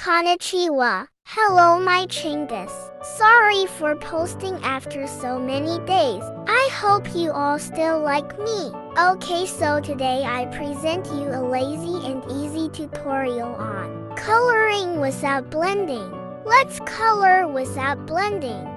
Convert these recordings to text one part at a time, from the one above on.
Konnichiwa. Hello my Chingus. Sorry for posting after so many days. I hope you all still like me. Okay, so today I present you a lazy and easy tutorial on coloring without blending. Let's color without blending.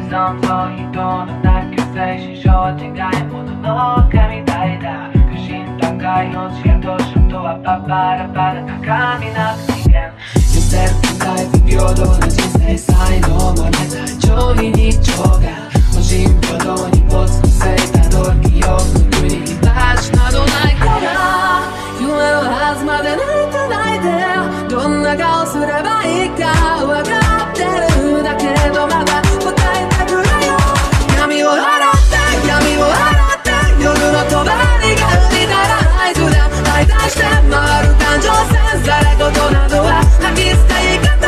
Sounds like you don't accusation 正直いものの神体だ不信高いの知恵とショットはパパラパラ高みなく人間寄せる高い不平等な人生才能もね上位日常が個人平等に没のせいたどり記憶国に立ちなどないから夢のはずまで泣いて泣いてどんな顔すればいいか分かってるだけどまだ答えてくれよ闇を払って闇を払って夜の帳が生みたら合図で相対して回る感情線ざれ言などは吐き捨て言い方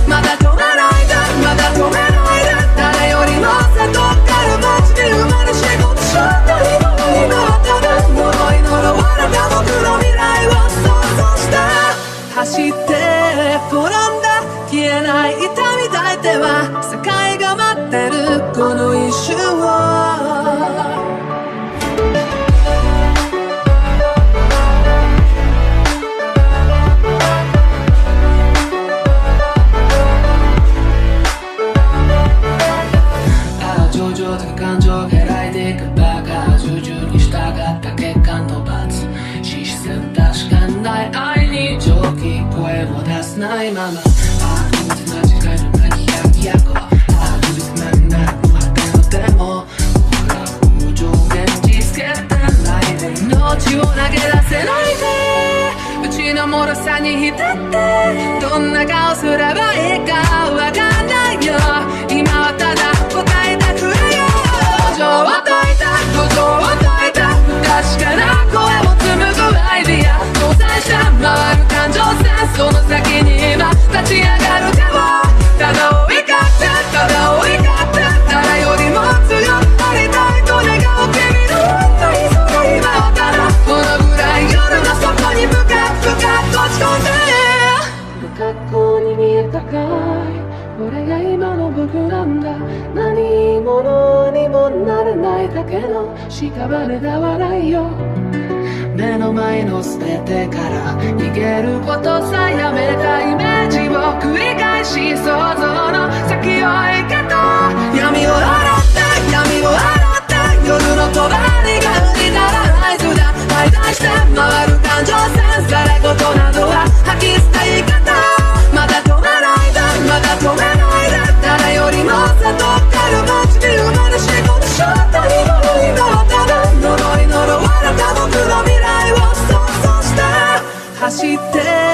まだ止めないでまだ止めないで誰よりもせとかる街に生まれ仕事しようと今はただ呪い呪われた僕の未来を想像して走って転んだ消えない痛み抱いては世界が待ってるこの一瞬を上々とか感情が開いていくバカ従々に従った血管の罰視線確かにない愛に上気声も出せないまま確実な時間の泣きやきやこ確実なくなくまってのでも僕ら空情現実つけてないで命を投げ出せないでうちの脆さに浸ってどんな顔すればいいかわかんないよ今はただ答えてくれよ土壌を解いた土壌を解いた不確かな声を紡ぐアイディア搭載して回る感情線その先に今立ち上がる手をただ追いかってただ追いかって誰よりも強くなりたいと願う君の本当にそれ今はただこのぐらい夜の底に深く深く落ち込んで不格好に見えたかいこれが今の僕なんだ何者にもなれないだけの屍だ笑いよ目の前の全てから逃げることさやめたイメージを繰り返し想像の先を行けと闇を洗って闇を洗って夜の帳が生みたら合図だ相対して回る感情線ざれ言などは吐き捨て言い方まだ止めないでまだ止めないで誰よりもせとかる街に生まれ仕事しようと今はただ呪い呪われた僕の未来を想像して走って